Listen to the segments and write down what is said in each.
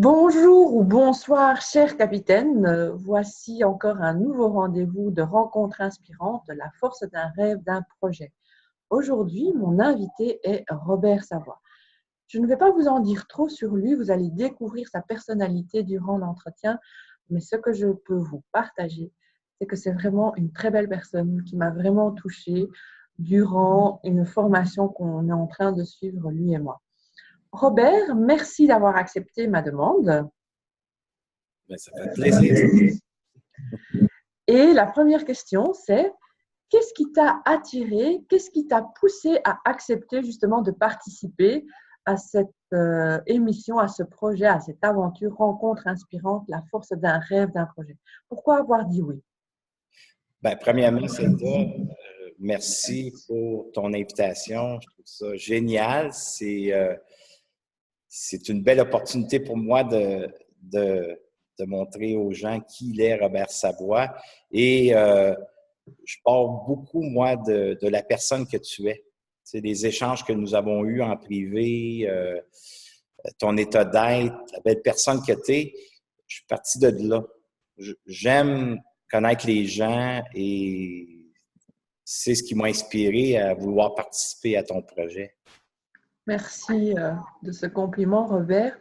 Bonjour ou bonsoir, cher capitaine. Voici encore un nouveau rendez-vous de rencontre inspirante, la force d'un rêve, d'un projet. Aujourd'hui, mon invité est Robert Savoie. Je ne vais pas vous en dire trop sur lui, vous allez découvrir sa personnalité durant l'entretien, mais ce que je peux vous partager, c'est que c'est vraiment une très belle personne qui m'a vraiment touchée durant une formation qu'on est en train de suivre, lui et moi. Robert, merci d'avoir accepté ma demande. Ben, ça fait plaisir. Et la première question, c'est qu'est-ce qui t'a attiré, qu'est-ce qui t'a poussé à accepter justement de participer à cette émission, à ce projet, à cette aventure, rencontre inspirante, la force d'un rêve, d'un projet? Pourquoi avoir dit oui? Ben, premièrement, Zelda, merci pour ton invitation. Je trouve ça génial. C'est une belle opportunité pour moi de montrer aux gens qui il est, Robert Savoie. Et je parle beaucoup, moi, de la personne que tu es. C'est des échanges que nous avons eus en privé, ton état d'être, la belle personne que tu es. Je suis parti de là. J'aime connaître les gens et c'est ce qui m'a inspiré à vouloir participer à ton projet. Merci de ce compliment, Robert.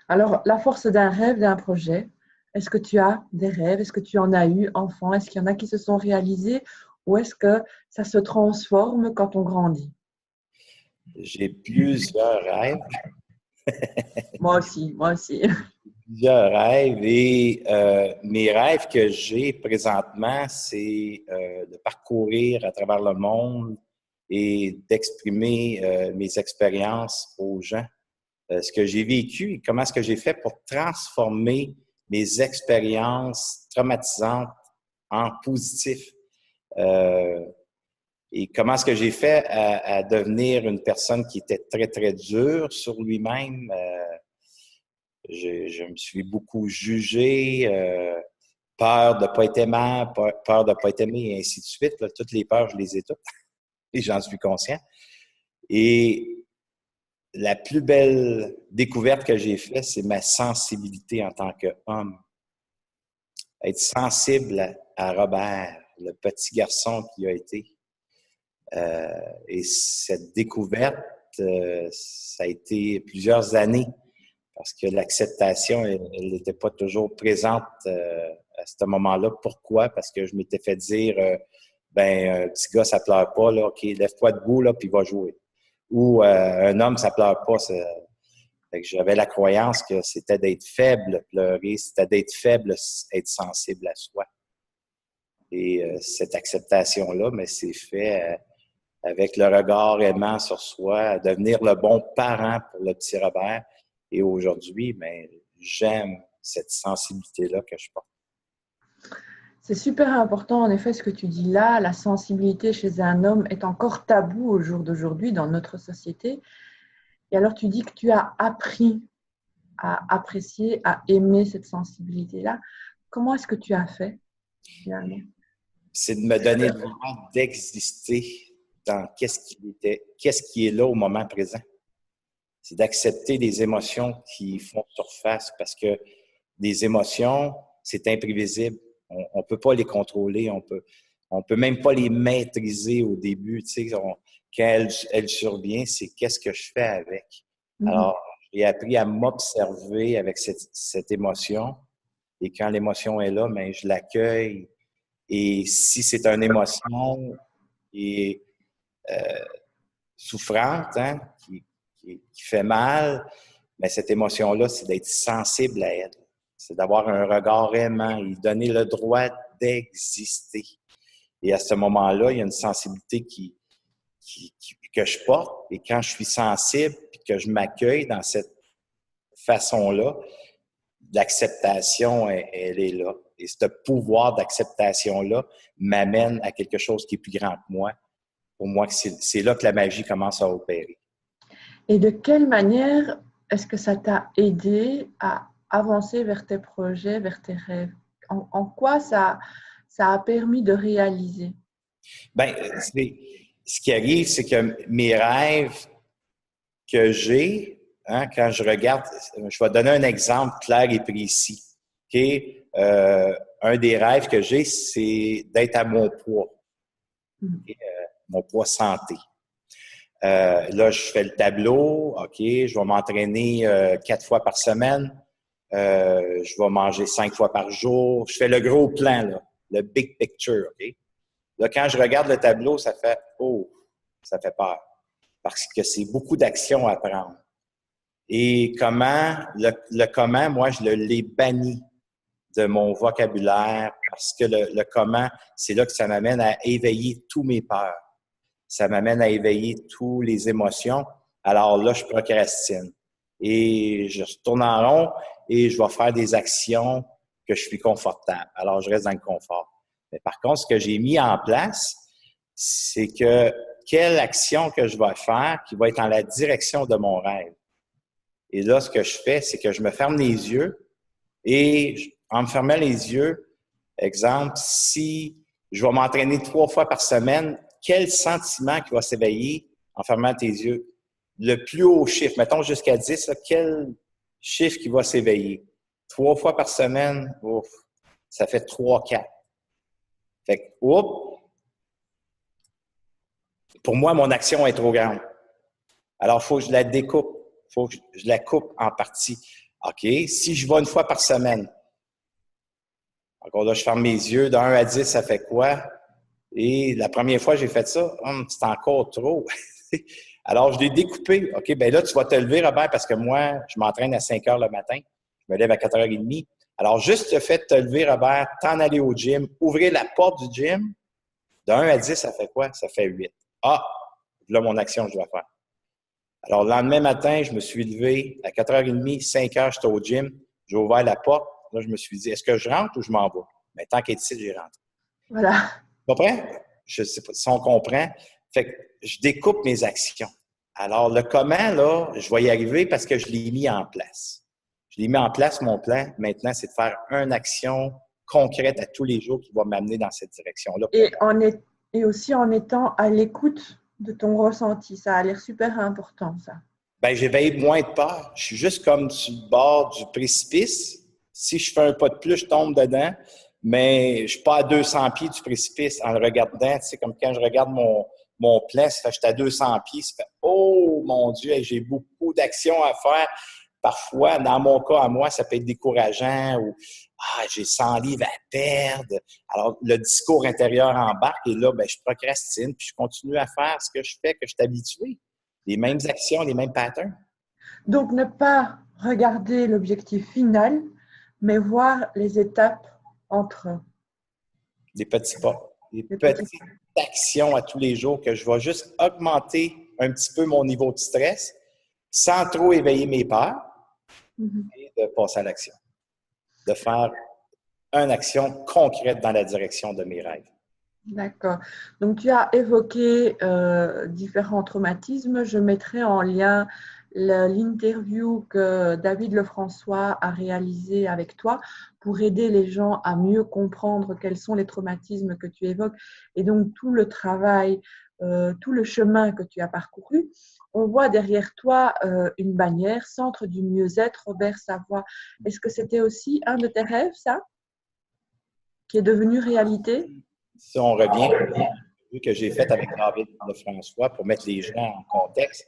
Alors, la force d'un rêve, d'un projet, est-ce que tu as des rêves? Est-ce que tu en as eu enfant? Est-ce qu'il y en a qui se sont réalisés? Ou est-ce que ça se transforme quand on grandit? J'ai plusieurs rêves. Moi aussi, moi aussi. Plusieurs rêves et mes rêves que j'ai présentement, c'est de parcourir à travers le monde et d'exprimer mes expériences aux gens. Ce que j'ai vécu et comment est-ce que j'ai fait pour transformer mes expériences traumatisantes en positif. Et comment est-ce que j'ai fait à devenir une personne qui était très, très dure sur lui-même. Je me suis beaucoup jugé, peur de ne pas être aimant, peur de ne pas être aimé, et ainsi de suite. Là, toutes les peurs, je les ai toutes et j'en suis conscient. Et la plus belle découverte que j'ai faite, c'est ma sensibilité en tant qu'homme. Être sensible à Robert, le petit garçon qui a été. Et cette découverte, ça a été plusieurs années parce que l'acceptation, elle n'était pas toujours présente à ce moment-là. Pourquoi? Parce que je m'étais fait dire, un petit gars, ça pleure pas, là, OK, lève-toi debout, là, puis va jouer. Ou un homme, ça pleure pas. Fait que j'avais la croyance que c'était d'être faible, pleurer, c'était d'être faible, être sensible à soi. Et cette acceptation-là, mais c'est fait avec le regard aimant sur soi, à devenir le bon parent pour le petit Robert. Et aujourd'hui, ben, j'aime cette sensibilité-là que je porte. C'est super important, en effet, ce que tu dis là. La sensibilité chez un homme est encore tabou au jour d'aujourd'hui dans notre société. Et alors, tu dis que tu as appris à apprécier, à aimer cette sensibilité-là. Comment est-ce que tu as fait, finalement? C'est de me donner le droit d'exister dans qu'est-ce qui est là au moment présent. C'est d'accepter les émotions qui font surface parce que des émotions, c'est imprévisible. On ne peut pas les contrôler, on peut même pas les maîtriser au début. Tu sais, quand elle survient, c'est qu'est-ce que je fais avec. Alors, j'ai appris à m'observer avec cette émotion et quand l'émotion est là, ben, je l'accueille. Et si c'est une émotion qui est souffrante, hein, qui fait mal, mais cette émotion-là, c'est d'être sensible à elle. C'est d'avoir un regard aimant, lui donner le droit d'exister. Et à ce moment-là, il y a une sensibilité que je porte. Et quand je suis sensible et que je m'accueille dans cette façon-là, l'acceptation, elle est là. Et ce pouvoir d'acceptation-là m'amène à quelque chose qui est plus grand que moi. Pour moi, c'est là que la magie commence à opérer. Et de quelle manière est-ce que ça t'a aidé à avancer vers tes projets, vers tes rêves? En quoi ça a permis de réaliser? Bien, ce qui arrive, c'est que mes rêves que j'ai, hein, quand je regarde, je vais donner un exemple clair et précis. OK? Un des rêves que j'ai, c'est d'être à mon poids. Okay? Mon poids santé. Là, je fais le tableau. OK, je vais m'entraîner 4 fois par semaine. Je vais manger 5 fois par jour. Je fais le gros plan, là, le big picture. OK? Là, quand je regarde le tableau, ça fait « Oh! » Ça fait peur. Parce que c'est beaucoup d'actions à prendre. Et le comment, moi, je l'ai banni de mon vocabulaire parce que le comment, c'est là que ça m'amène à éveiller tous mes peurs. Ça m'amène à éveiller toutes les émotions. Alors là, je procrastine. Et je tourne en rond et je vais faire des actions que je suis confortable. Alors, je reste dans le confort. Mais par contre, ce que j'ai mis en place, c'est que quelle action que je vais faire qui va être en la direction de mon rêve. Et là, ce que je fais, c'est que je me ferme les yeux et en me fermant les yeux, exemple, si je vais m'entraîner 3 fois par semaine, quel sentiment qui va s'éveiller en fermant tes yeux? Le plus haut chiffre, mettons jusqu'à 10, là, quel chiffre qui va s'éveiller? 3 fois par semaine, ouf, ça fait 3, 4. Fait que, oups, pour moi, mon action est trop grande. Alors, il faut que je la découpe. Il faut que je la coupe en parties. OK, si je vais 1 fois par semaine, encore là, je ferme mes yeux, de 1 à 10, ça fait quoi? Et la première fois que j'ai fait ça, c'est encore trop. Alors, je l'ai découpé. OK, bien là, tu vas te lever, Robert, parce que moi, je m'entraîne à 5 heures le matin. Je me lève à 4h30. Alors, juste le fait de te lever, Robert, t'en aller au gym, ouvrir la porte du gym, de 1 à 10, ça fait quoi? Ça fait 8. Ah, là, mon action, je dois faire. Alors, le lendemain matin, je me suis levé à 4h30, 5 heures, j'étais au gym. J'ai ouvert la porte. Là, je me suis dit, est-ce que je rentre ou je m'en vais? Mais tant qu'être ici, j'y rentre. Voilà. Tu comprends? Je ne sais pas si on comprend. Fait que je découpe mes actions. Alors, le comment, là, je vais y arriver parce que je l'ai mis en place. Je l'ai mis en place, mon plan. Maintenant, c'est de faire une action concrète à tous les jours qui va m'amener dans cette direction-là. Et aussi en étant à l'écoute de ton ressenti. Ça a l'air super important, ça. Bien, j'éveille moins de peur. Je suis juste comme sur le bord du précipice. Si je fais un pas de plus, je tombe dedans. Mais je ne suis pas à 200 pieds du précipice en le regardant. Tu sais, comme quand je regarde mon plan, ça fait que je suis à 200 pieds. Ça fait « Oh, mon Dieu, j'ai beaucoup d'actions à faire. » Parfois, dans mon cas, à moi, ça peut être décourageant ou « Ah, j'ai 100 livres à perdre. » Alors, le discours intérieur embarque et là, ben, je procrastine puis je continue à faire ce que je fais, que je suis habitué. Les mêmes actions, les mêmes patterns. Donc, ne pas regarder l'objectif final, mais voir les étapes entre Des petits pas, des les petits. petites actions à tous les jours que je vais juste augmenter un petit peu mon niveau de stress sans trop éveiller mes peurs et de passer à l'action. De faire une action concrète dans la direction de mes rêves. D'accord. Donc, tu as évoqué différents traumatismes. Je mettrai en lien l'interview que David Lefrançois a réalisé avec toi pour aider les gens à mieux comprendre quels sont les traumatismes que tu évoques et donc tout le travail, tout le chemin que tu as parcouru. On voit derrière toi une bannière, Centre du mieux-être, Robert Savoie. Est-ce que c'était aussi un de tes rêves, ça, qui est devenu réalité? Si on revient au que j'ai fait avec David Lefrançois pour mettre les gens en contexte,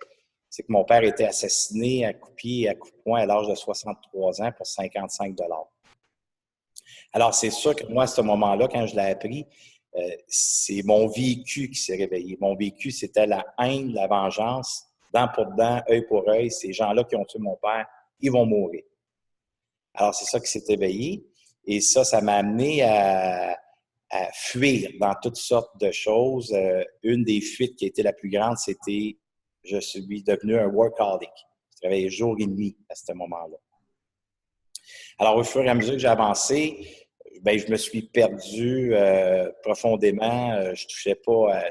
c'est que mon père a été assassiné à coups de pied et à coups de poing à l'âge de 63 ans pour 55 $. Alors, c'est sûr que moi, à ce moment-là, quand je l'ai appris, c'est mon vécu qui s'est réveillé. Mon vécu, c'était la haine, la vengeance, dent pour dent, œil pour œil. Ces gens-là qui ont tué mon père, ils vont mourir. Alors, c'est ça qui s'est éveillé. Et ça m'a amené à fuir dans toutes sortes de choses. Une des fuites qui a été la plus grande, c'était je suis devenu un workaholic. Je travaillais jour et nuit à ce moment-là. Alors, au fur et à mesure que j'ai avancé, ben, je me suis perdu profondément. Je touchais pas à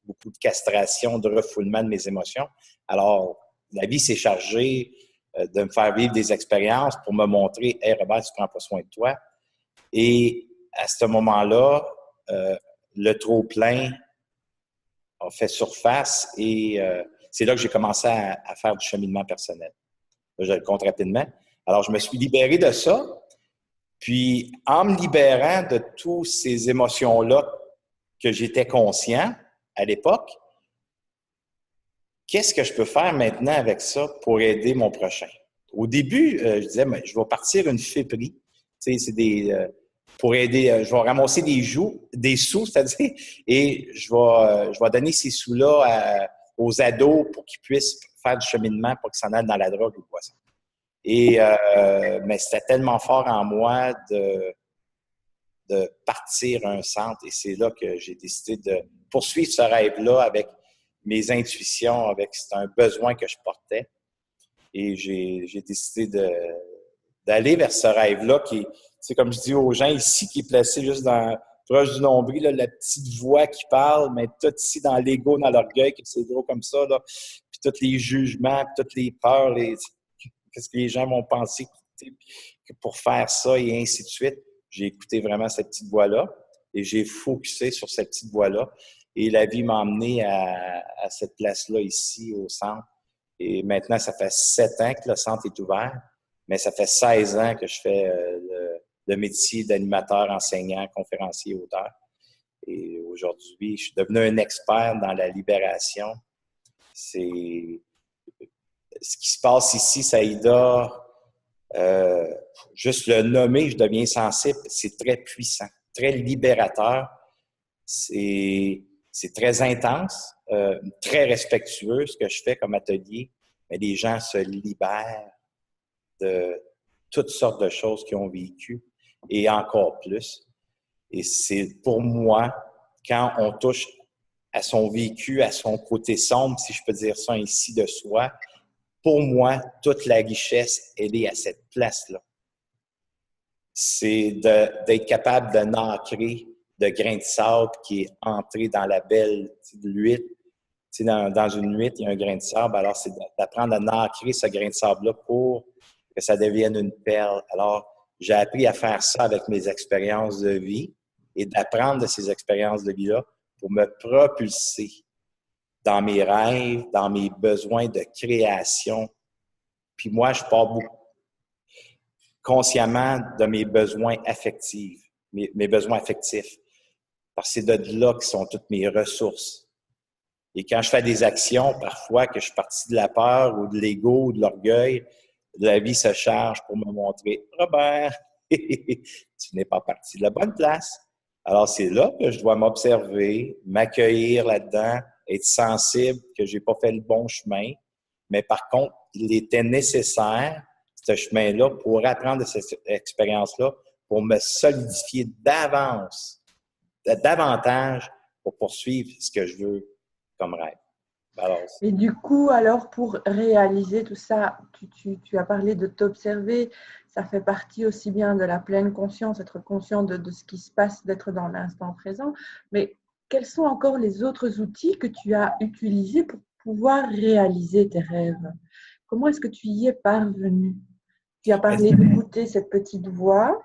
beaucoup de castration, de refoulement de mes émotions. Alors, la vie s'est chargée de me faire vivre des expériences pour me montrer « Hey, Robert, tu prends pas soin de toi. » Et à ce moment-là, le trop-plein a fait surface et c'est là que j'ai commencé à faire du cheminement personnel. Je le compte rapidement. Alors, je me suis libéré de ça. Puis, en me libérant de toutes ces émotions-là que j'étais conscient à l'époque, qu'est-ce que je peux faire maintenant avec ça pour aider mon prochain? Au début, je disais, mais je vais partir une friperie. Tu sais, c'est pour aider, je vais ramasser des sous, c'est-à-dire, et je vais donner ces sous-là aux ados pour qu'ils puissent faire du cheminement pour qu'ils s'en aillent dans la drogue ou le poisson. Mais c'était tellement fort en moi de partir un centre et c'est là que j'ai décidé de poursuivre ce rêve-là avec mes intuitions, c'est un besoin que je portais. Et j'ai décidé d'aller vers ce rêve-là qui, c'est comme je dis aux gens ici, qui est placé juste proche du nombril, là, la petite voix qui parle, mais tout ici dans l'ego, dans l'orgueil, que c'est gros comme ça, là, puis tous les jugements, puis toutes les peurs, qu'est-ce que les gens vont penser que pour faire ça et ainsi de suite. J'ai écouté vraiment cette petite voix-là et j'ai focusé sur cette petite voix-là. Et la vie m'a emmené à cette place-là ici, au centre. Et maintenant, ça fait 7 ans que le centre est ouvert, mais ça fait 16 ans que je fais le métier d'animateur, enseignant, conférencier, auteur. Et aujourd'hui, je suis devenu un expert dans la libération. C'est ce qui se passe ici, Saïda, juste le nommer, je deviens sensible, c'est très puissant, très libérateur. C'est très intense, très respectueux ce que je fais comme atelier, mais les gens se libèrent de toutes sortes de choses qu'ils ont vécues et encore plus. Et c'est pour moi, quand on touche à son vécu, à son côté sombre, si je peux dire ça ici de soi, pour moi, toute la richesse, elle est à cette place-là. C'est d'être capable de n'ancrer de grains de sable qui est entré dans la belle de l'huile. Tu sais, dans une huître, il y a un grain de sable. Alors, c'est d'apprendre à nacrer ce grain de sable-là pour que ça devienne une perle. Alors, j'ai appris à faire ça avec mes expériences de vie et d'apprendre de ces expériences de vie-là pour me propulser dans mes rêves, dans mes besoins de création. Puis moi, je pars beaucoup consciemment de mes besoins affectifs, mes besoins affectifs. Parce que c'est de là que sont toutes mes ressources. Et quand je fais des actions, parfois, que je suis parti de la peur ou de l'ego ou de l'orgueil, la vie se charge pour me montrer « Robert, tu n'es pas parti de la bonne place. » Alors, c'est là que je dois m'observer, m'accueillir là-dedans, être sensible que j'ai pas fait le bon chemin. Mais par contre, il était nécessaire, ce chemin-là, pour apprendre de cette expérience-là, pour me solidifier davantage pour poursuivre ce que je veux comme rêve. Alors, et du coup, alors, pour réaliser tout ça, tu as parlé de t'observer, ça fait partie aussi bien de la pleine conscience, être conscient de ce qui se passe, d'être dans l'instant présent, mais quels sont encore les autres outils que tu as utilisés pour pouvoir réaliser tes rêves? Comment est-ce que tu y es parvenu? Tu as parlé d'écouter cette petite voix,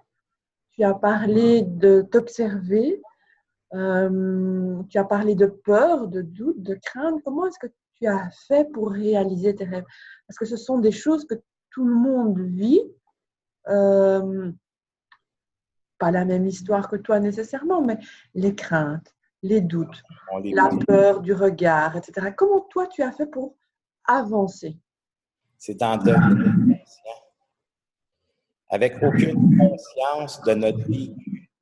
tu as parlé de t'observer, tu as parlé de peur, de doute, de crainte. Comment est-ce que tu as fait pour réaliser tes rêves? Parce que ce sont des choses que tout le monde vit. Pas la même histoire que toi nécessairement, mais les craintes, les doutes, la peur du regard, etc. Comment toi, tu as fait pour avancer? C'est d'en devenir conscient. Avec aucune conscience de notre vie,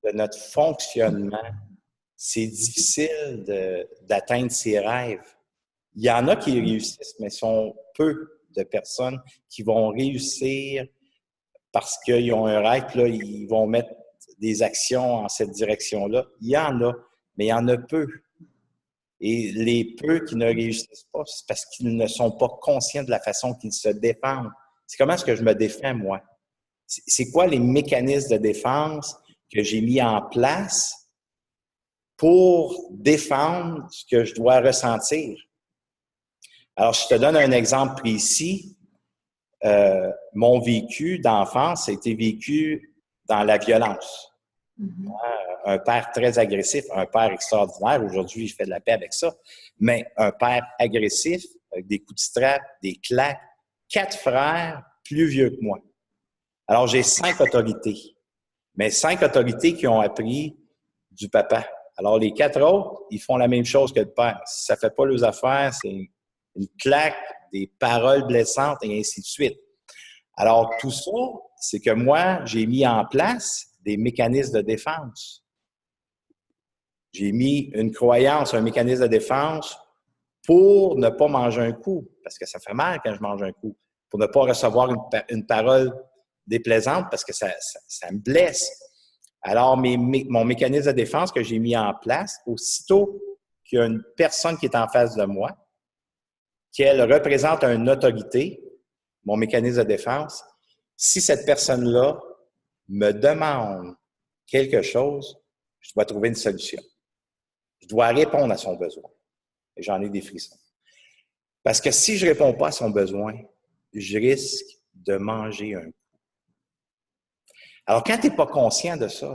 de notre fonctionnement, c'est difficile d'atteindre ses rêves. Il y en a qui réussissent, mais sont peu de personnes qui vont réussir parce qu'ils ont un rêve, là, ils vont mettre des actions en cette direction-là. Il y en a, mais il y en a peu. Et les peu qui ne réussissent pas, c'est parce qu'ils ne sont pas conscients de la façon qu'ils se défendent. C'est comment est-ce que je me défends, moi? C'est quoi les mécanismes de défense que j'ai mis en place pour défendre ce que je dois ressentir? Alors, je te donne un exemple précis. Mon vécu d'enfance a été vécu dans la violence. Un père très agressif, un père extraordinaire. Aujourd'hui, je fais de la paix avec ça. Mais un père agressif, avec des coups de strap, des claques, 4 frères, plus vieux que moi. Alors, j'ai 5 autorités, mais 5 autorités qui ont appris du papa. Alors, les 4 autres, ils font la même chose que le père. Si ça ne fait pas leurs affaires, c'est une claque, des paroles blessantes et ainsi de suite. Alors, tout ça, c'est que moi, j'ai mis en place des mécanismes de défense. J'ai mis une croyance, un mécanisme de défense pour ne pas manger un coup, parce que ça fait mal quand je mange un coup, pour ne pas recevoir une parole déplaisante, parce que ça me blesse. Alors, mon mécanisme de défense que j'ai mis en place, aussitôt qu'il y a une personne qui est en face de moi, qu'elle représente une autorité, mon mécanisme de défense, si cette personne-là me demande quelque chose, je dois trouver une solution. Je dois répondre à son besoin. Et j'en ai des frissons. Parce que si je ne réponds pas à son besoin, je risque de manger un coup. Alors, quand tu n'es pas conscient de ça,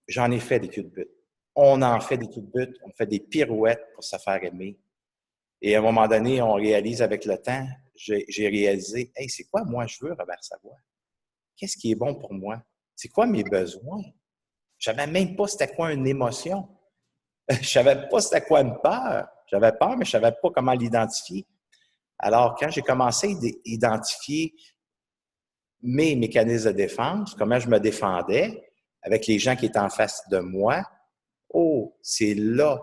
j'en ai fait des coups de but. On en fait des coups de but, on fait des pirouettes pour se faire aimer. Et à un moment donné, on réalise avec le temps, j'ai réalisé, hey, c'est quoi moi je veux, Robert Savoie? Qu'est-ce qui est bon pour moi? C'est quoi mes besoins? Je ne savais même pas c'était quoi une émotion. Je ne savais pas c'était quoi une peur. J'avais peur, mais je ne savais pas comment l'identifier. Alors, quand j'ai commencé à identifier mes mécanismes de défense, comment je me défendais avec les gens qui étaient en face de moi, oh, c'est là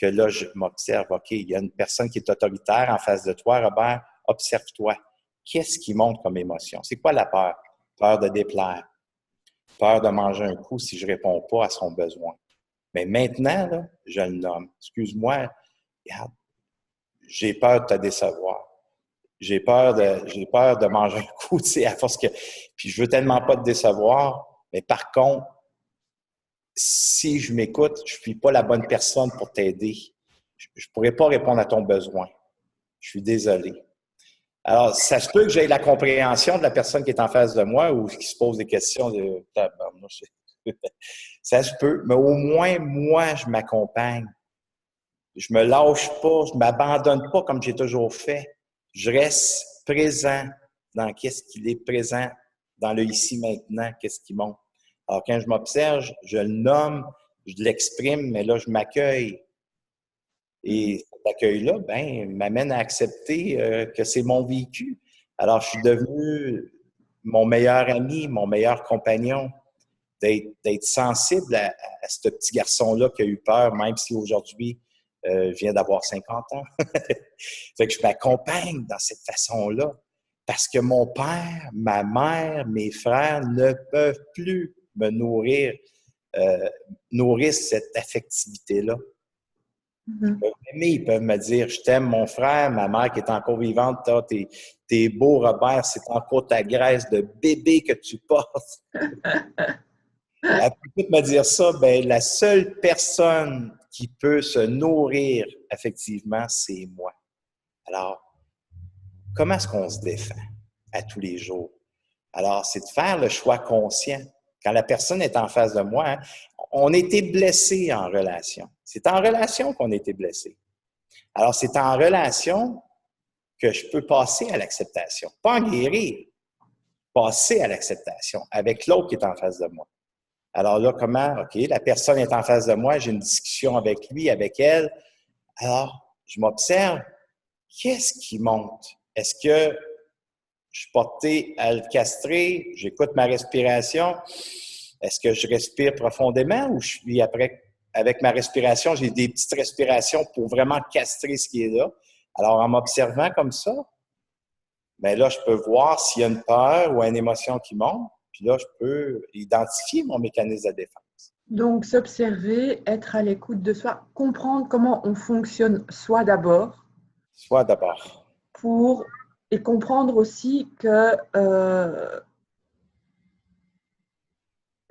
que là, je m'observe. OK, il y a une personne qui est autoritaire en face de toi, Robert, observe-toi. Qu'est-ce qui monte comme émotion? C'est quoi la peur? Peur de déplaire. Peur de manger un coup si je ne réponds pas à son besoin. Mais maintenant, là, je le nomme. Excuse-moi, regarde, j'ai peur de te décevoir. J'ai peur de manger un coup, tu sais, à force que... Puis je veux tellement pas te décevoir, mais par contre, si je m'écoute, je suis pas la bonne personne pour t'aider. Je pourrais pas répondre à ton besoin. Je suis désolé. Alors, ça se peut que j'aie la compréhension de la personne qui est en face de moi ou qui se pose des questions de... Ça se peut, mais au moins, moi, je m'accompagne. Je me lâche pas, je m'abandonne pas comme j'ai toujours fait. Je reste présent dans qu'est-ce qu'il est présent, dans le ici maintenant, qu'est-ce qui monte. Alors, quand je m'observe, je le nomme, je l'exprime, mais là, je m'accueille. Et cet accueil-là, ben, m'amène à accepter que c'est mon vécu. Alors, je suis devenu mon meilleur ami, mon meilleur compagnon, d'être sensible à ce petit garçon-là qui a eu peur, même si aujourd'hui, je viens d'avoir 50 ans. Fait que je m'accompagne dans cette façon-là parce que mon père, ma mère, mes frères ne peuvent plus me nourrir cette affectivité-là. Ils peuvent m'aimer, ils peuvent me dire « Je t'aime, mon frère », ma mère qui est encore vivante, t'es beau, Robert, c'est encore ta graisse de bébé que tu portes. Elle peut me dire ça, ben la seule personne qui peut se nourrir effectivement, c'est moi. Alors, comment est-ce qu'on se défend à tous les jours? Alors, c'est de faire le choix conscient. Quand la personne est en face de moi, hein, on a été blessé en relation. C'est en relation qu'on a été blessé. Alors, c'est en relation que je peux passer à l'acceptation. Pas en guérir, passer à l'acceptation avec l'autre qui est en face de moi. Alors là, comment? OK, la personne est en face de moi, j'ai une discussion avec lui, avec elle. Alors, je m'observe. Qu'est-ce qui monte? Est-ce que je suis porté à le castrer? J'écoute ma respiration. Est-ce que je respire profondément ou je suis après, avec ma respiration, j'ai des petites respirations pour vraiment castrer ce qui est là? Alors, en m'observant comme ça, bien là, je peux voir s'il y a une peur ou une émotion qui monte. Puis là, je peux identifier mon mécanisme de défense. Donc, s'observer, être à l'écoute de soi, comprendre comment on fonctionne soi d'abord. Soi d'abord. Et comprendre aussi que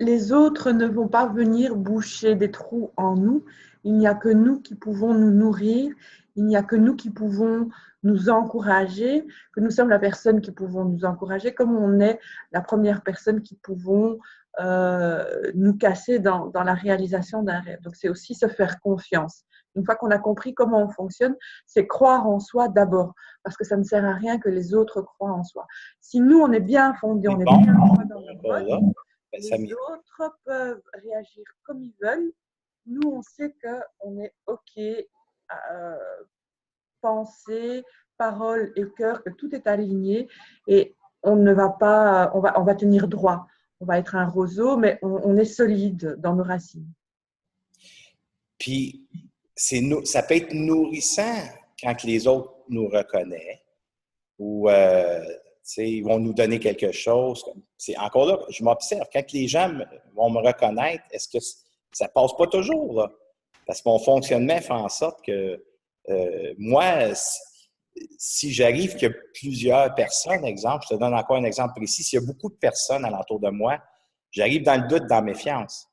les autres ne vont pas venir boucher des trous en nous. Il n'y a que nous qui pouvons nous nourrir. Il n'y a que nous qui pouvons nous encourager, que nous sommes la personne qui pouvons nous encourager, comme on est la première personne qui pouvons nous casser dans la réalisation d'un rêve. Donc, c'est aussi se faire confiance. Une fois qu'on a compris comment on fonctionne, c'est croire en soi d'abord. parce que ça ne sert à rien que les autres croient en soi. Si nous, on est bien fondé, on est Bon, bien droit dans nos bottes, là, ben, ça les autres peuvent réagir comme ils veulent. Nous, on sait qu'on est OK à penser, parole et cœur, que tout est aligné et on ne va pas, on va tenir droit. On va être un roseau, mais on est solide dans nos racines. Puis, ça peut être nourrissant quand les autres nous reconnaissent ou ils vont nous donner quelque chose. Encore là, je m'observe. Quand les gens vont me reconnaître, est-ce que ça passe pas toujours, là? Parce que mon fonctionnement fait en sorte que moi, si j'arrive qu'il y a plusieurs personnes, exemple, je te donne encore un exemple précis, s'il y a beaucoup de personnes alentour de moi, j'arrive dans le doute, dans la méfiance.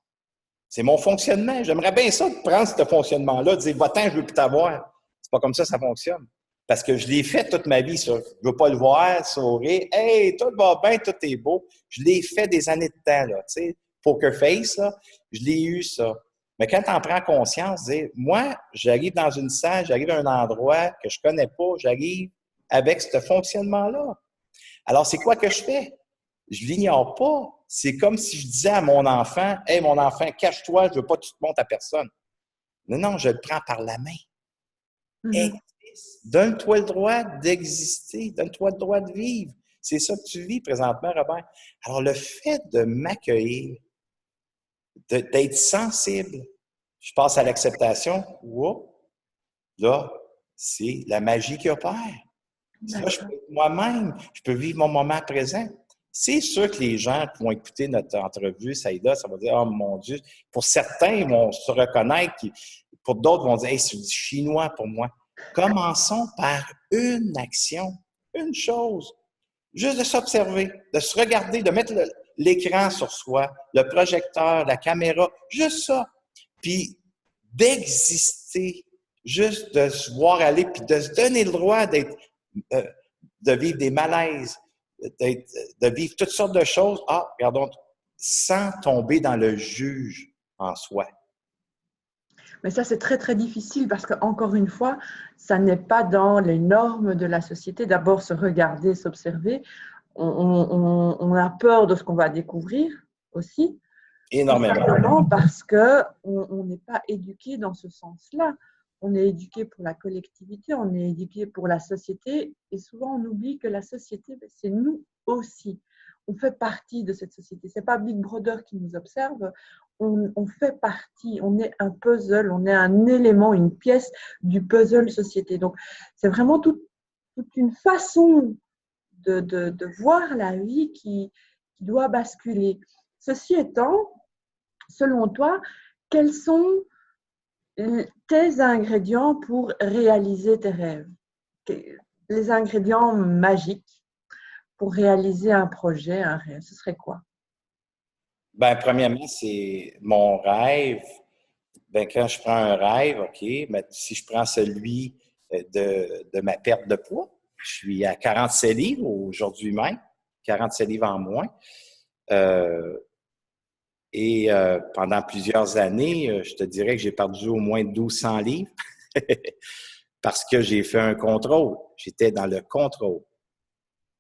C'est mon fonctionnement. J'aimerais bien ça de prendre ce fonctionnement-là, de dire, va-t'en, je veux plus t'avoir. C'est pas comme ça fonctionne. Parce que je l'ai fait toute ma vie, ça. Je veux pas le voir, sourire. Hey, tout va bien, tout est beau. Je l'ai fait des années de temps, là. Tu sais, poker face, là. Je l'ai eu, ça. Mais quand tu en prends conscience, dire, moi, j'arrive dans une salle, j'arrive à un endroit que je connais pas, j'arrive avec ce fonctionnement-là. Alors, c'est quoi que je fais? Je l'ignore pas. C'est comme si je disais à mon enfant, « Hey, mon enfant, cache-toi, je veux pas que tu te montres à personne. » Non, non, je le prends par la main. Mm-hmm. Donne-toi le droit d'exister, donne-toi le droit de vivre. C'est ça que tu vis présentement, Robert. Alors, le fait de m'accueillir, d'être sensible, je passe à l'acceptation, wow, là, c'est la magie qui opère. Là, je peux être moi-même, je peux vivre mon moment présent. C'est sûr que les gens qui vont écouter notre entrevue, Saïda, ça va dire, oh mon Dieu, pour certains, ils vont se reconnaître, pour d'autres, ils vont dire, hey, c'est du chinois pour moi. Commençons par une action, une chose. Juste de s'observer, de se regarder, de mettre l'écran sur soi, le projecteur, la caméra, juste ça. Puis d'exister, juste de se voir aller, puis de se donner le droit d'être, de vivre des malaises, de vivre toutes sortes de choses, regardons, sans tomber dans le juge en soi. Mais ça, c'est très, très difficile parce qu'encore une fois, ça n'est pas dans les normes de la société. D'abord, se regarder, s'observer. On a peur de ce qu'on va découvrir aussi. Énormément. Simplement parce qu'on n'est pas éduqué dans ce sens-là. On est éduqué pour la collectivité, on est éduqué pour la société. Et souvent, on oublie que la société, c'est nous aussi. On fait partie de cette société. Ce n'est pas Big Brother qui nous observe. On fait partie, on est un puzzle, on est un élément, une pièce du puzzle société. Donc, c'est vraiment toute une façon de voir la vie qui doit basculer. Ceci étant, selon toi, quels sont tes ingrédients pour réaliser tes rêves? Les ingrédients magiques pour réaliser un projet, un rêve, ce serait quoi? Bien, premièrement, c'est mon rêve. Bien, quand je prends un rêve, OK, mais si je prends celui de ma perte de poids, je suis à 47 livres aujourd'hui même, 47 livres en moins. Pendant plusieurs années, je te dirais que j'ai perdu au moins 1200 livres parce que j'ai fait un contrôle. J'étais dans le contrôle.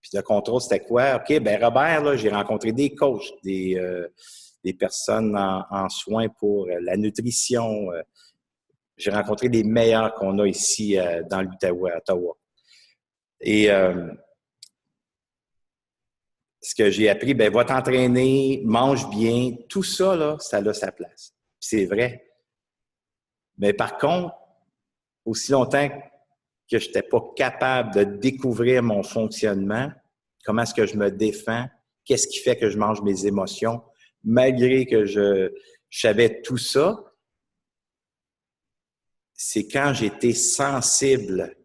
Puis le contrôle, c'était quoi? OK, ben Robert, là, j'ai rencontré des coachs, des personnes en soins pour la nutrition. J'ai rencontré les meilleurs qu'on a ici dans l'Outaouais, à Ottawa. Et ce que j'ai appris, ben va t'entraîner, mange bien, tout ça, là, ça a sa place. Puis c'est vrai. Mais par contre, aussi longtemps que je n'étais pas capable de découvrir mon fonctionnement, comment est-ce que je me défends, qu'est-ce qui fait que je mange mes émotions, malgré que je savais tout ça, c'est quand j'étais sensible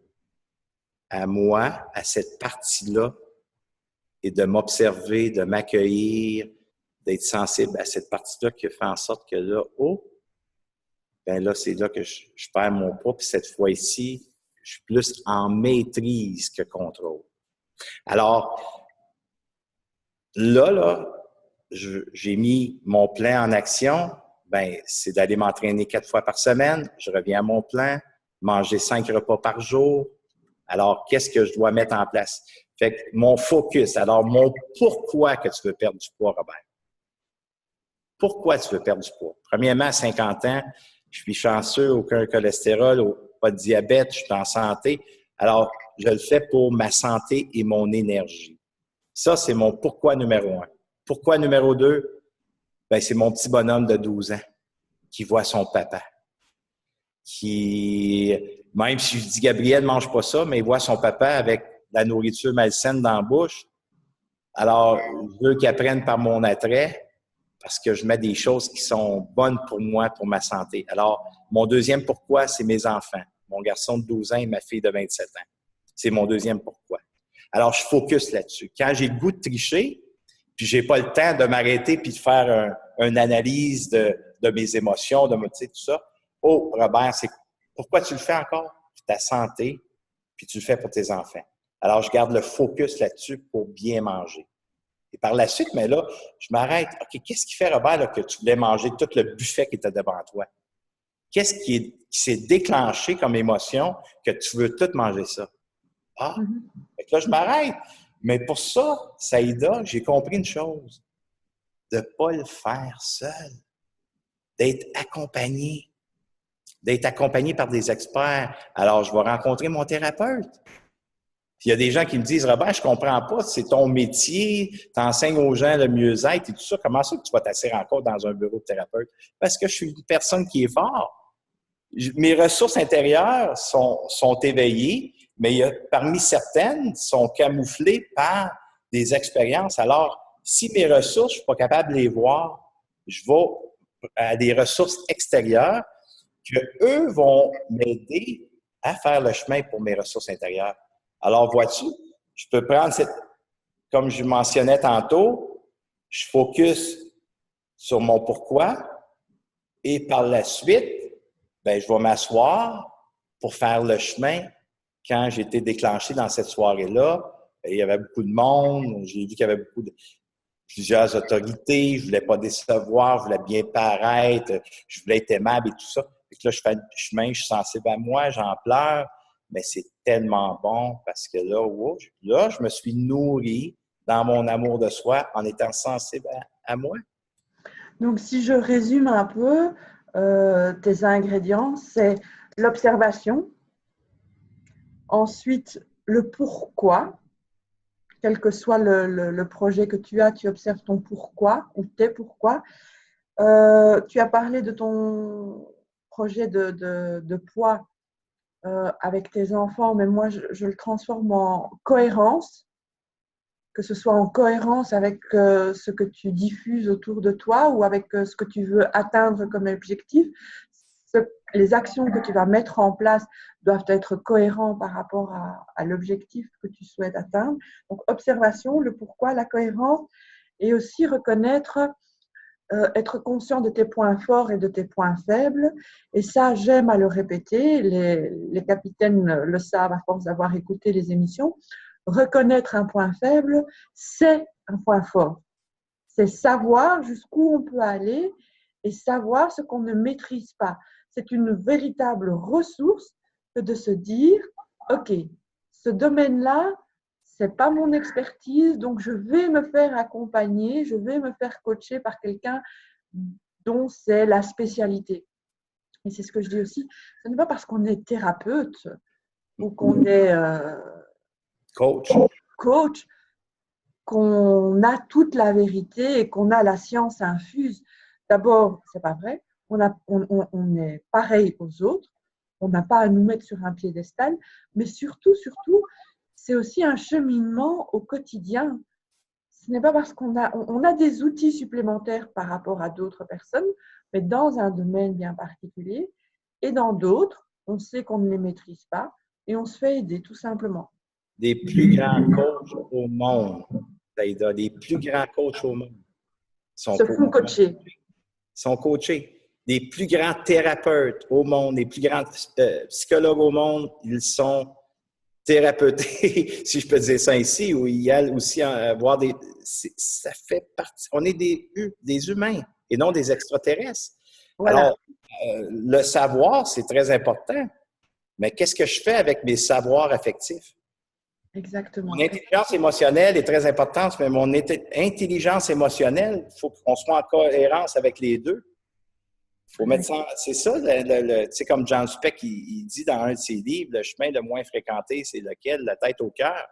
à moi, à cette partie-là, et de m'observer, de m'accueillir, d'être sensible à cette partie-là qui fait en sorte que là, ben là, c'est là que je perds mon poids. Puis cette fois-ci, je suis plus en maîtrise que contrôle. Alors, là, j'ai mis mon plan en action. Ben, c'est d'aller m'entraîner 4 fois par semaine. Je reviens à mon plan. Manger 5 repas par jour. Alors, qu'est-ce que je dois mettre en place? Fait que mon focus, alors mon pourquoi que tu veux perdre du poids, Robert? Pourquoi tu veux perdre du poids? Premièrement, à 50 ans, je suis chanceux, aucun cholestérol, pas de diabète, je suis en santé. Alors, je le fais pour ma santé et mon énergie. Ça, c'est mon pourquoi numéro 1. Pourquoi numéro 2? Ben, c'est mon petit bonhomme de 12 ans qui voit son papa. Même si je dis Gabriel, ne mange pas ça, mais il voit son papa avec la nourriture malsaine dans la bouche. Alors, je veux qu'il apprenne par mon attrait parce que je mets des choses qui sont bonnes pour moi, pour ma santé. Alors, mon deuxième pourquoi, c'est mes enfants. Mon garçon de 12 ans et ma fille de 27 ans. C'est mon deuxième pourquoi. Alors, je focus là-dessus. Quand j'ai le goût de tricher, puis j'ai pas le temps de m'arrêter puis de faire une analyse de mes émotions, de tout ça. Oh, Robert, c'est pourquoi tu le fais encore? Pour ta santé, puis tu le fais pour tes enfants. Alors, je garde le focus là-dessus pour bien manger. Et par la suite, mais là, je m'arrête. OK, qu'est-ce qui fait, Robert, là, que tu voulais manger tout le buffet qui était devant toi? Qu'est-ce qui s'est déclenché comme émotion que tu veux tout manger ça? Ah, fait que là, je m'arrête. Mais pour ça, Saïda, j'ai compris une chose. De ne pas le faire seul. D'être accompagné. D'être accompagné par des experts. Alors, je vais rencontrer mon thérapeute. Puis il y a des gens qui me disent, Robert, je comprends pas, c'est ton métier, tu enseignes aux gens le mieux-être et tout ça. Comment ça que tu vas t'asseoir encore dans un bureau de thérapeute? Parce que je suis une personne qui est forte. Mes ressources intérieures sont éveillées, mais parmi certaines, sont camouflées par des expériences. Alors, si mes ressources, je ne suis pas capable de les voir, je vais à des ressources extérieures que eux vont m'aider à faire le chemin pour mes ressources intérieures. Alors, vois-tu, je peux prendre comme je mentionnais tantôt, je focus sur mon pourquoi et par la suite, ben, je vais m'asseoir pour faire le chemin. Quand j'ai été déclenché dans cette soirée-là, il y avait beaucoup de monde, j'ai vu qu'il y avait plusieurs autorités, je voulais pas décevoir, je voulais bien paraître, je voulais être aimable et tout ça. Et là, je fais le chemin, je suis sensible à moi, j'en pleure, mais c'est tellement bon parce que là, wow, je me suis nourri dans mon amour de soi en étant sensible à moi. Donc, si je résume un peu, tes ingrédients, c'est l'observation, ensuite le pourquoi, quel que soit le projet que tu as, tu observes ton pourquoi ou tes pourquoi. Tu as parlé de ton projet de poids avec tes enfants, mais moi, je le transforme en cohérence, que ce soit en cohérence avec ce que tu diffuses autour de toi ou avec ce que tu veux atteindre comme objectif. Les actions que tu vas mettre en place doivent être cohérentes par rapport à l'objectif que tu souhaites atteindre. Donc, observation, le pourquoi, la cohérence, et aussi reconnaître, être conscient de tes points forts et de tes points faibles. Et ça, j'aime à le répéter. Les capitaines le savent à force d'avoir écouté les émissions. Reconnaître un point faible, c'est un point fort. C'est savoir jusqu'où on peut aller et savoir ce qu'on ne maîtrise pas. C'est une véritable ressource que de se dire, OK, ce domaine-là, ce n'est pas mon expertise, donc je vais me faire accompagner, je vais me faire coacher par quelqu'un dont c'est la spécialité. Et c'est ce que je dis aussi, ce n'est pas parce qu'on est thérapeute ou qu'on est coach qu'on a toute la vérité et qu'on a la science infuse. D'abord, ce n'est pas vrai. On est pareil aux autres. On n'a pas à nous mettre sur un piédestal. Mais surtout, c'est aussi un cheminement au quotidien. Ce n'est pas parce qu'on a des outils supplémentaires par rapport à d'autres personnes, mais dans un domaine bien particulier. Et dans d'autres, on sait qu'on ne les maîtrise pas et on se fait aider tout simplement. Des plus grands coachs au monde, Saïda, des plus grands coachs au monde se font coacher. Sont coachés. Les plus grands thérapeutes au monde, les plus grands psychologues au monde, ils sont thérapeutés, si je peux dire ça ici, où il y a aussi avoir ça fait partie. On est des humains et non des extraterrestres. Voilà. Alors, le savoir, c'est très important. Mais qu'est-ce que je fais avec mes savoirs affectifs? Exactement. Mon intelligence émotionnelle est très importante, mais mon intelligence émotionnelle, il faut qu'on soit en cohérence avec les deux. Faut mettre ça, c'est ça, tu sais, comme John Speck, il dit dans un de ses livres, le chemin le moins fréquenté, c'est lequel? La tête au cœur.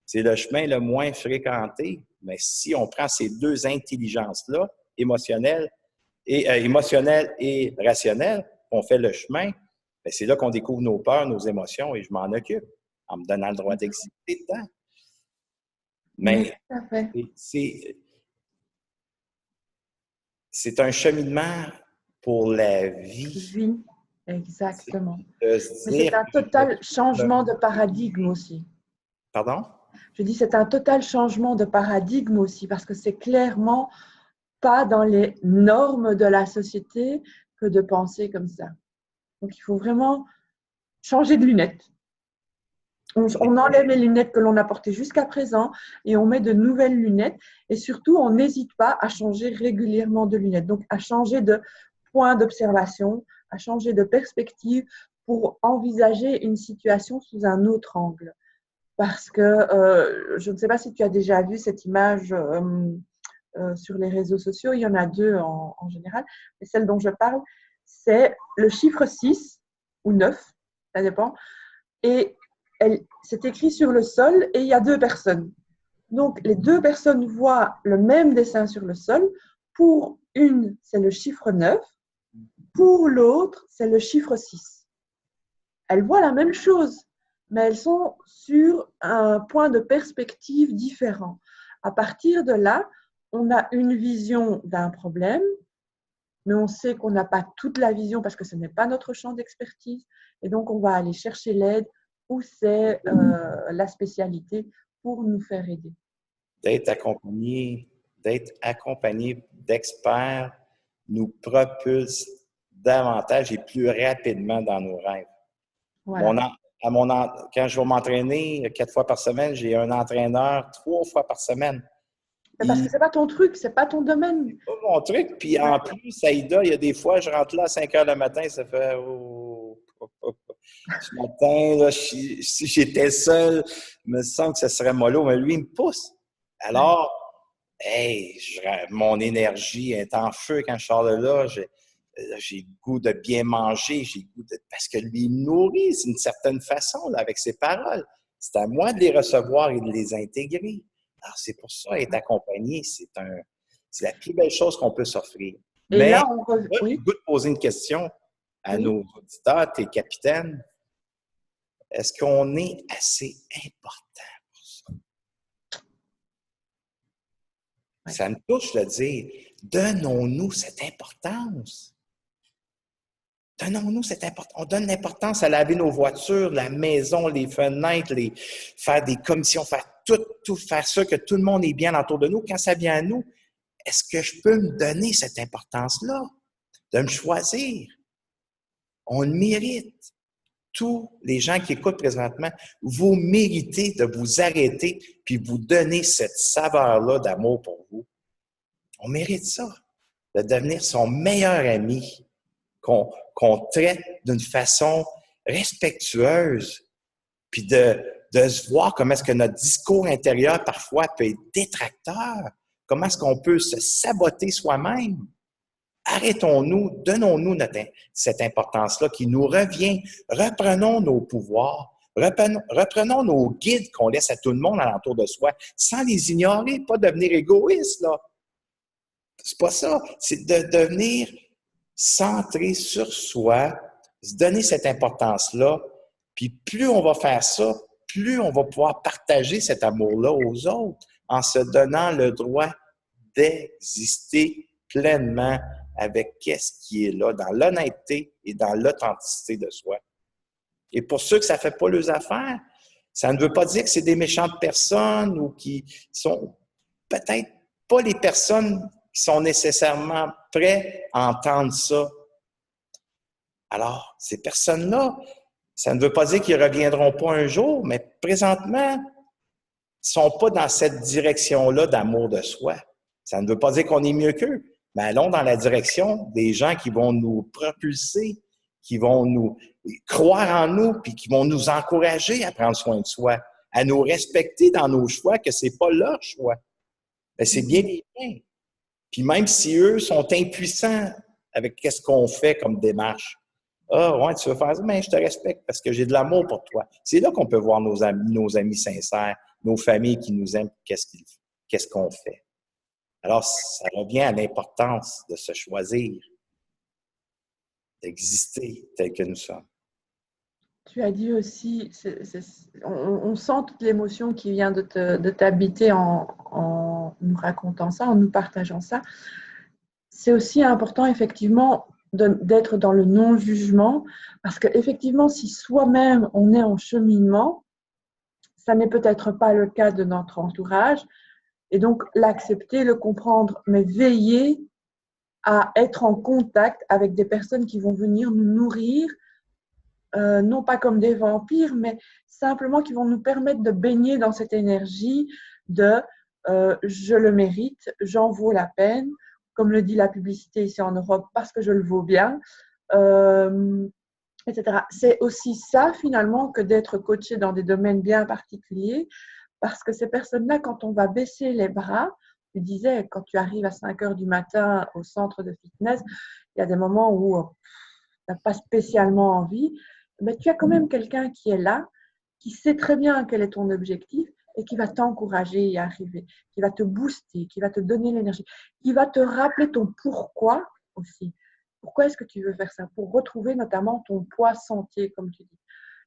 C'est le chemin le moins fréquenté. Mais si on prend ces deux intelligences-là, émotionnelle et rationnelle, on fait le chemin, bien, c'est là qu'on découvre nos peurs, nos émotions, et je m'en occupe en me donnant le droit d'exister dedans. Mais c'est un cheminement pour la vie. Oui, exactement. De se Mais dire c'est un total changement de paradigme aussi. Pardon? Je dis c'est un total changement de paradigme aussi parce que c'est clairement pas dans les normes de la société que de penser comme ça. Donc il faut vraiment changer de lunettes. On enlève les lunettes que l'on a portées jusqu'à présent et on met de nouvelles lunettes. Et surtout, on n'hésite pas à changer régulièrement de lunettes. Donc, à changer de point d'observation, à changer de perspective pour envisager une situation sous un autre angle. Parce que je ne sais pas si tu as déjà vu cette image sur les réseaux sociaux. Il y en a deux en général. Mais celle dont je parle, c'est le chiffre 6 ou 9, ça dépend. Et c'est écrit sur le sol et il y a deux personnes. Donc, les deux personnes voient le même dessin sur le sol. Pour une, c'est le chiffre 9. Pour l'autre, c'est le chiffre 6. Elles voient la même chose, mais elles sont sur un point de perspective différent. À partir de là, on a une vision d'un problème, mais on sait qu'on n'a pas toute la vision parce que ce n'est pas notre champ d'expertise. Et donc, on va aller chercher l'aide où c'est la spécialité pour nous faire aider. D'être accompagné d'experts nous propulse davantage et plus rapidement dans nos rêves. Voilà. Quand je vais m'entraîner 4 fois par semaine, j'ai un entraîneur 3 fois par semaine. Parce que ce n'est pas ton truc, ce n'est pas ton domaine. C'est pas mon truc. Puis en plus, Aïda, il y a des fois, je rentre là à 5 heures le matin, ça fait... Ce matin, là, si j'étais seul, je me sens que ce serait mollo, mais lui, il me pousse. Alors, mon énergie est en feu quand je sors de là. J'ai le goût de bien manger, parce que lui, il me nourrit d'une certaine façon, là, avec ses paroles. C'est à moi de les recevoir et de les intégrer. Alors, c'est pour ça, être accompagné, c'est la plus belle chose qu'on peut s'offrir. Mais là, j'ai le goût de poser une question à nos auditeurs, tes capitaines. Est-ce qu'on est assez important pour ça? Oui. Ça me touche de dire, donnons-nous cette importance. Donnons-nous cette importance. On donne l'importance à laver nos voitures, la maison, les fenêtres, faire des commissions, faire tout, faire ça, que tout le monde est bien autour de nous. Quand ça vient à nous, est-ce que je peux me donner cette importance-là? De me choisir? On le mérite. Tous les gens qui écoutent présentement, vous méritez de vous arrêter puis vous donner cette saveur-là d'amour pour vous. On mérite ça, de devenir son meilleur ami, qu'on traite d'une façon respectueuse, puis de se voir comment est-ce que notre discours intérieur parfois peut être détracteur, comment est-ce qu'on peut se saboter soi-même. Arrêtons-nous, donnons-nous cette importance-là qui nous revient. Reprenons nos pouvoirs, reprenons nos guides qu'on laisse à tout le monde alentour de soi, sans les ignorer, pas devenir égoïste, là. C'est pas ça. C'est de devenir centré sur soi, se donner cette importance-là, puis plus on va faire ça, plus on va pouvoir partager cet amour-là aux autres en se donnant le droit d'exister pleinement avec qu'est-ce qui est là, dans l'honnêteté et dans l'authenticité de soi. Et pour ceux que ça ne fait pas leurs affaires, ça ne veut pas dire que c'est des méchantes personnes ou qui sont peut-être pas les personnes qui sont nécessairement prêtes à entendre ça. Alors, ces personnes-là, ça ne veut pas dire qu'ils ne reviendront pas un jour, mais présentement, ils ne sont pas dans cette direction-là d'amour de soi. Ça ne veut pas dire qu'on est mieux qu'eux, mais allons dans la direction des gens qui vont nous propulser qui vont nous croire en nous, puis qui vont nous encourager à prendre soin de soi, à nous respecter dans nos choix, que c'est pas leur choix. Ben, c'est bien les miens. Puis même si eux sont impuissants avec qu'est-ce qu'on fait comme démarche. Ah, ouais, tu veux faire ça? Mais je te respecte parce que j'ai de l'amour pour toi. C'est là qu'on peut voir nos amis sincères, nos familles qui nous aiment, qu'est-ce qu'on fait. Alors, ça revient à l'importance de se choisir, d'exister tel que nous sommes. Tu as dit aussi, on sent toute l'émotion qui vient de t'habiter en nous racontant ça, en nous partageant ça. C'est aussi important, effectivement, d'être dans le non-jugement, parce qu'effectivement, si soi-même, on est en cheminement, ça n'est peut-être pas le cas de notre entourage, et donc l'accepter, le comprendre, mais veiller à être en contact avec des personnes qui vont venir nous nourrir, non pas comme des vampires, mais simplement qui vont nous permettre de baigner dans cette énergie de je le mérite, j'en vaux la peine, comme le dit la publicité ici en Europe, parce que je le vaux bien, etc. C'est aussi ça finalement que d'être coaché dans des domaines bien particuliers, parce que ces personnes-là, quand on va baisser les bras, tu disais, quand tu arrives à 5 heures du matin au centre de fitness, il y a des moments où tu n'as pas spécialement envie, mais tu as quand même quelqu'un qui est là, qui sait très bien quel est ton objectif et qui va t'encourager à y arriver, qui va te booster, qui va te donner l'énergie, qui va te rappeler ton pourquoi aussi. Pourquoi est-ce que tu veux faire ça? Pour retrouver notamment ton poids sentier, comme tu dis.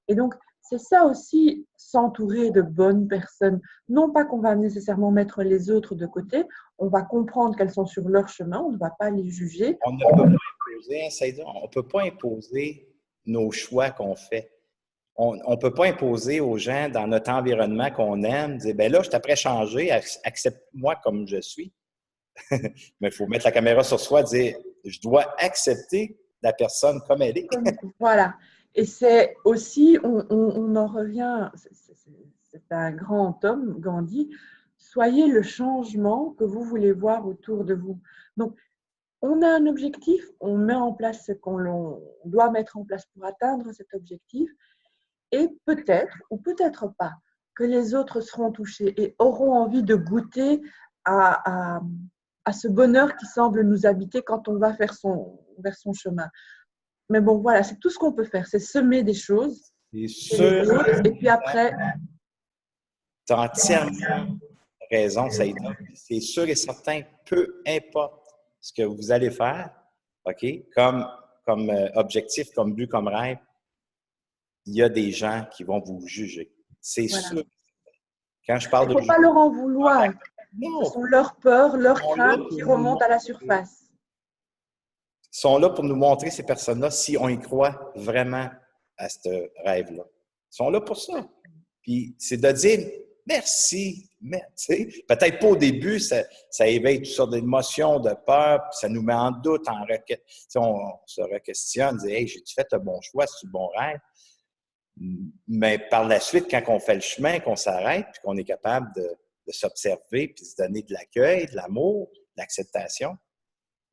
Et donc, c'est ça aussi, s'entourer de bonnes personnes. Non pas qu'on va nécessairement mettre les autres de côté, on va comprendre qu'elles sont sur leur chemin, on ne va pas les juger. On ne peut pas imposer, on ne peut pas imposer nos choix qu'on fait. On ne peut pas imposer aux gens dans notre environnement qu'on aime, dire, ben là, je suis prêt à changer, accepte-moi comme je suis. Mais il faut mettre la caméra sur soi, dire, je dois accepter la personne comme elle est. Voilà. Et c'est aussi, on en revient, c'est un grand homme, Gandhi, soyez le changement que vous voulez voir autour de vous. Donc, on a un objectif, on met en place ce qu'on doit mettre en place pour atteindre cet objectif, et peut-être, ou peut-être pas, que les autres seront touchés et auront envie de goûter à ce bonheur qui semble nous habiter quand on va vers son chemin. Mais bon, voilà, c'est tout ce qu'on peut faire, c'est semer des choses chez les autres, et puis après… Tu as entièrement raison, Saïda. C'est sûr et certain, peu importe ce que vous allez faire, OK, comme objectif, comme but, comme rêve, il y a des gens qui vont vous juger. C'est sûr. Quand je parle il ne faut pas leur en vouloir. Ce sont leurs peurs, leurs craintes qui remontent à la surface. Ils sont là pour nous montrer, ces personnes-là, si on y croit vraiment à ce rêve-là. Ils sont là pour ça. Puis c'est de dire merci. Mais, peut-être pas au début, ça éveille toutes sortes d'émotions, de peur, puis ça nous met en doute, on se re-questionne, on dit hey, j'ai-tu fait le bon choix, c'est le bon rêve? Mais par la suite, quand on fait le chemin, qu'on s'arrête, puis qu'on est capable de s'observer, puis de se donner de l'accueil, de l'amour, de l'acceptation,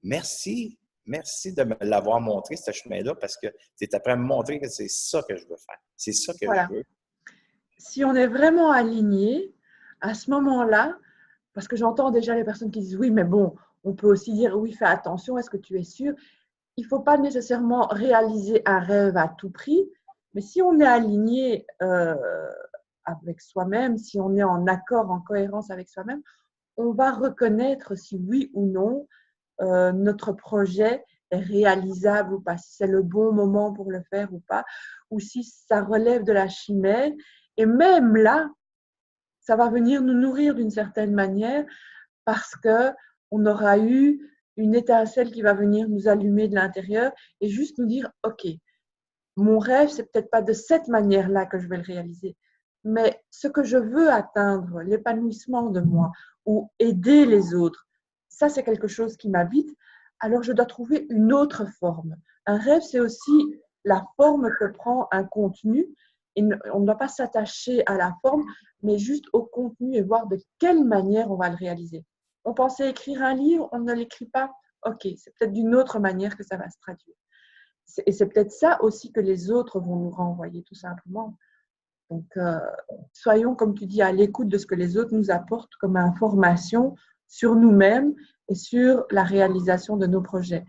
merci. Merci de me l'avoir montré, ce chemin-là, parce que tu es prêt à me montrer que c'est ça que je veux faire. C'est ça que je veux. Si on est vraiment aligné, à ce moment-là, parce que j'entends déjà les personnes qui disent oui, mais bon, on peut aussi dire oui, fais attention, est-ce que tu es sûr? Il ne faut pas nécessairement réaliser un rêve à tout prix, mais si on est aligné avec soi-même, si on est en accord, en cohérence avec soi-même, on va reconnaître si oui ou non notre projet est réalisable ou pas, si c'est le bon moment pour le faire ou pas, ou si ça relève de la chimère. Et même là, ça va venir nous nourrir d'une certaine manière parce qu'on aura eu une étincelle qui va venir nous allumer de l'intérieur et juste nous dire, OK, mon rêve, c'est peut-être pas de cette manière-là que je vais le réaliser, mais ce que je veux atteindre, l'épanouissement de moi ou aider les autres, ça, c'est quelque chose qui m'habite, alors je dois trouver une autre forme. Un rêve, c'est aussi la forme que prend un contenu. Et on ne doit pas s'attacher à la forme, mais juste au contenu et voir de quelle manière on va le réaliser. On pensait écrire un livre, on ne l'écrit pas. OK, c'est peut-être d'une autre manière que ça va se traduire. Et c'est peut-être ça aussi que les autres vont nous renvoyer, tout simplement. Donc, soyons, comme tu dis, à l'écoute de ce que les autres nous apportent comme information sur nous-mêmes et sur la réalisation de nos projets.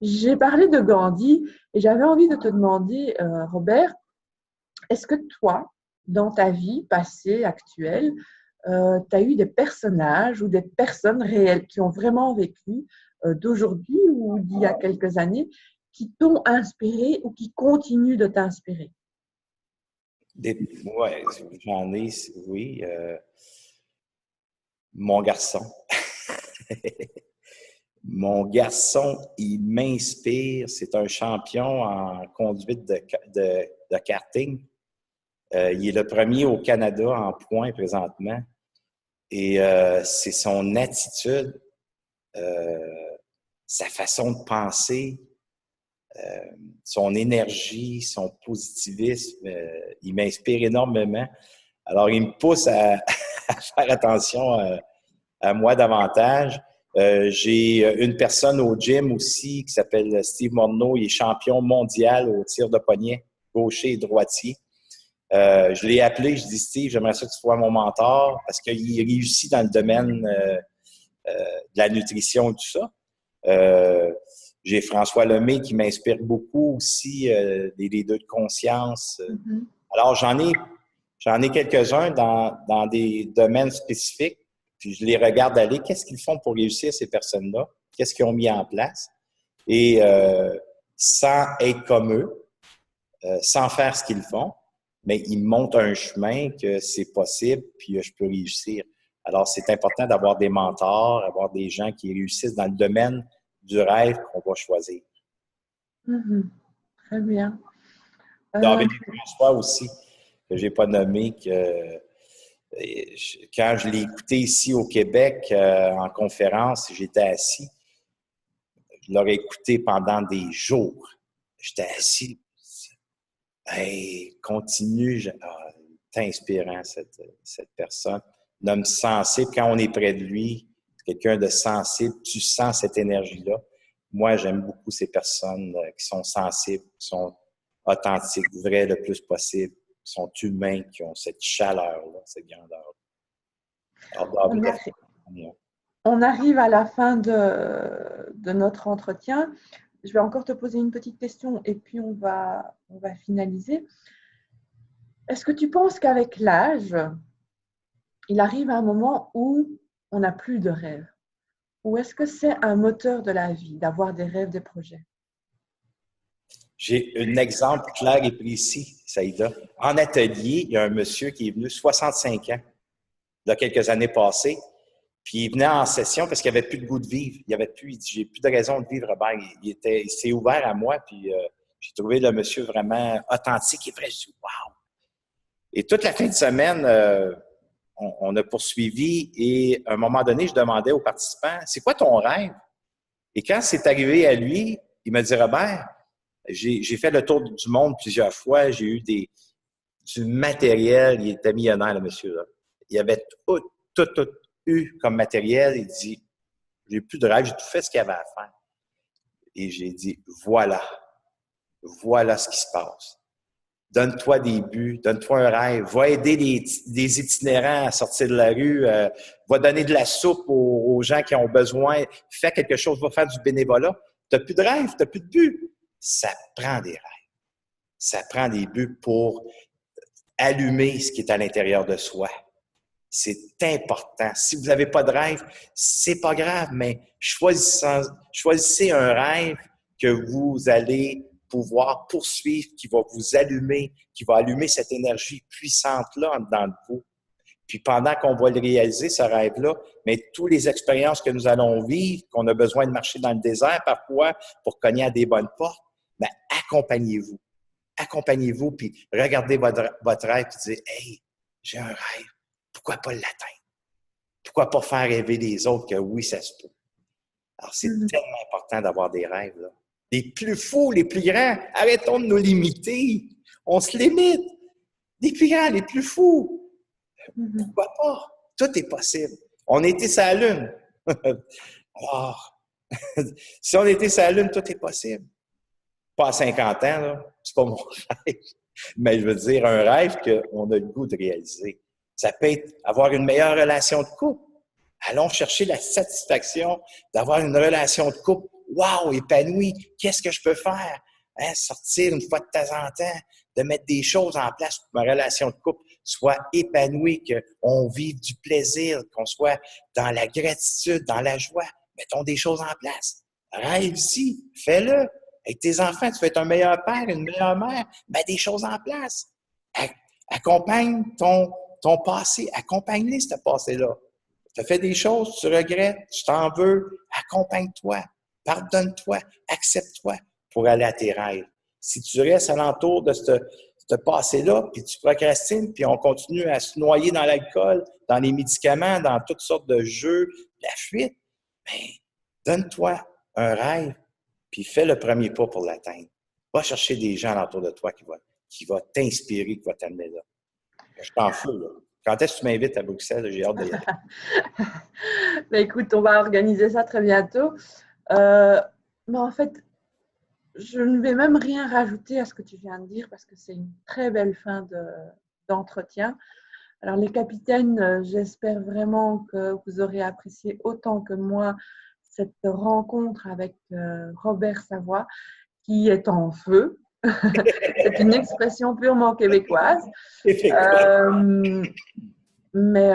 J'ai parlé de Gandhi et j'avais envie de te demander, Robert, est-ce que toi, dans ta vie passée, actuelle, tu as eu des personnages ou des personnes réelles qui ont vraiment vécu d'aujourd'hui ou d'il y a quelques années qui t'ont inspiré ou qui continuent de t'inspirer? Oui, j'en ai, oui. Mon garçon. Mon garçon, il m'inspire. C'est un champion en conduite de karting. Il est le premier au Canada en points présentement. Et c'est son attitude, sa façon de penser, son énergie, son positivisme. Il m'inspire énormément. Alors, il me pousse à, à faire attention à moi davantage. J'ai une personne au gym aussi qui s'appelle Steve Morneau. Il est champion mondial au tir de poignet, gaucher et droitier. Je l'ai appelé, je dis Steve, j'aimerais ça que tu sois mon mentor parce qu'il réussit dans le domaine de la nutrition et tout ça. J'ai François Lemay qui m'inspire beaucoup aussi, des leaders de conscience. Mm-hmm. Alors, j'en ai quelques-uns dans des domaines spécifiques, puis je les regarde aller. Qu'est-ce qu'ils font pour réussir, ces personnes-là? Qu'est-ce qu'ils ont mis en place? Et sans être comme eux, sans faire ce qu'ils font, mais ils montrent un chemin que c'est possible, puis je peux réussir. Alors, c'est important d'avoir des mentors, d'avoir des gens qui réussissent dans le domaine du rêve qu'on va choisir. Mm-hmm. Très bien. David François aussi, que je n'ai pas nommé, quand je l'ai écouté ici au Québec en conférence, j'étais assis. Je l'aurais écouté pendant des jours. J'étais assis. Hey, continue. C'est inspirant, cette personne. Un homme sensible. Quand on est près de lui, quelqu'un de sensible, tu sens cette énergie-là. Moi, j'aime beaucoup ces personnes qui sont sensibles, qui sont authentiques, vraies le plus possible, qui sont humains, qui ont cette chaleur-là, cette grandeur. Alors, on arrive à la fin de notre entretien. Je vais encore te poser une petite question et puis on va finaliser. Est-ce que tu penses qu'avec l'âge, il arrive un moment où on n'a plus de rêves? Ou est-ce que c'est un moteur de la vie d'avoir des rêves, des projets? J'ai un exemple clair et précis, Saïda. En atelier, il y a un monsieur qui est venu 65 ans, il y a quelques années passées, puis il venait en session parce qu'il n'avait plus de goût de vivre. Il avait plus, il dit, j'ai plus de raison de vivre, Robert. Il s'est ouvert à moi, puis j'ai trouvé le monsieur vraiment authentique et vrai. Je dis, wow! Et toute la fin de semaine, on a poursuivi et à un moment donné, je demandais aux participants, c'est quoi ton rêve? Et quand c'est arrivé à lui, il m'a dit, Robert, j'ai fait le tour du monde plusieurs fois, j'ai eu du matériel, il était millionnaire, le monsieur, là. Il avait tout eu comme matériel. Il dit, j'ai plus de rêve, j'ai tout fait ce qu'il y avait à faire. Et j'ai dit, voilà ce qui se passe. Donne-toi des buts, donne-toi un rêve, va aider des itinérants à sortir de la rue, va donner de la soupe aux gens qui ont besoin, fais quelque chose, va faire du bénévolat. Tu n'as plus de rêve, tu n'as plus de but. Ça prend des rêves. Ça prend des buts pour allumer ce qui est à l'intérieur de soi. C'est important. Si vous n'avez pas de rêve, c'est pas grave, mais choisissez un rêve que vous allez pouvoir poursuivre, qui va vous allumer, qui va allumer cette énergie puissante-là en dedans de vous. Puis pendant qu'on va le réaliser, ce rêve-là, mais toutes les expériences que nous allons vivre, qu'on a besoin de marcher dans le désert parfois pour cogner à des bonnes portes, bien, accompagnez-vous. Accompagnez-vous, puis regardez votre rêve et dites, hey, j'ai un rêve. Pourquoi pas l'atteindre? Pourquoi pas faire rêver les autres que oui, ça se peut? Alors, c'est tellement important d'avoir des rêves, là. Les plus fous, les plus grands, arrêtons de nous limiter. On se limite. Les plus grands, les plus fous. Pourquoi pas? Tout est possible. On était sur la Lune. Alors, si on était sur la Lune, tout est possible. pas à 50 ans, là, c'est pas mon rêve. Mais je veux dire, un rêve qu'on a le goût de réaliser. Ça peut être avoir une meilleure relation de couple. Allons chercher la satisfaction d'avoir une relation de couple. Wow, épanouie. Qu'est-ce que je peux faire? Hein, sortir une fois de temps en temps, de mettre des choses en place pour que ma relation de couple soit épanouie, qu'on vive du plaisir, qu'on soit dans la gratitude, dans la joie. Mettons des choses en place. Rêve-y, fais-le. Avec tes enfants, tu vas être un meilleur père, une meilleure mère. Mets des choses en place. Accompagne ton passé. Accompagne-les, ce passé-là. Tu as fait des choses, tu regrettes, tu t'en veux. Accompagne-toi. Pardonne-toi. Accepte-toi pour aller à tes rêves. Si tu restes alentour de ce passé-là, puis tu procrastines, puis on continue à se noyer dans l'alcool, dans les médicaments, dans toutes sortes de jeux, la fuite, bien, donne-toi un rêve, puis fais le premier pas pour l'atteindre. Va chercher des gens alentour de toi qui vont t'inspirer, qui vont t'amener là. Je t'en fous, là. Quand est-ce que tu m'invites à Bruxelles? J'ai hâte d'y aller. Mais écoute, on va organiser ça très bientôt. Mais en fait, je ne vais même rien rajouter à ce que tu viens de dire parce que c'est une très belle fin d'entretien. Alors, les capitaines, j'espère vraiment que vous aurez apprécié autant que moi cette rencontre avec Robert Savoie, qui est en feu. C'est une expression purement québécoise. Mais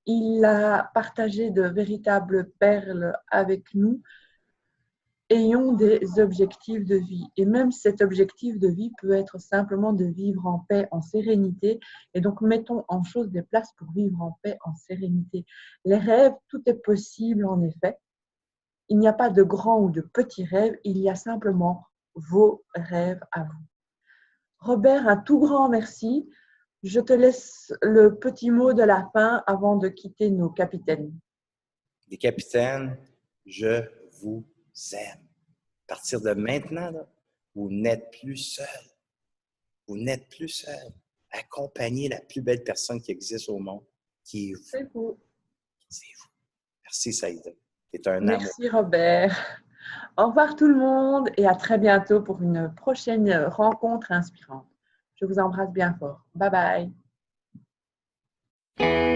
il a partagé de véritables perles avec nous. Ayons des objectifs de vie. Et même cet objectif de vie peut être simplement de vivre en paix, en sérénité. Et donc, mettons en chose des places pour vivre en paix, en sérénité. Les rêves, tout est possible en effet. Il n'y a pas de grands ou de petits rêves, il y a simplement vos rêves à vous. Robert, un tout grand merci. Je te laisse le petit mot de la fin avant de quitter nos capitaines. Les capitaines, je vous aime. À partir de maintenant, là, vous n'êtes plus seul. Vous n'êtes plus seul. Accompagnez la plus belle personne qui existe au monde, qui est vous. C'est vous. C'est vous. Merci, Saïda. C'est un amour. Merci, Robert. Au revoir tout le monde et à très bientôt pour une prochaine rencontre inspirante. Je vous embrasse bien fort. Bye bye.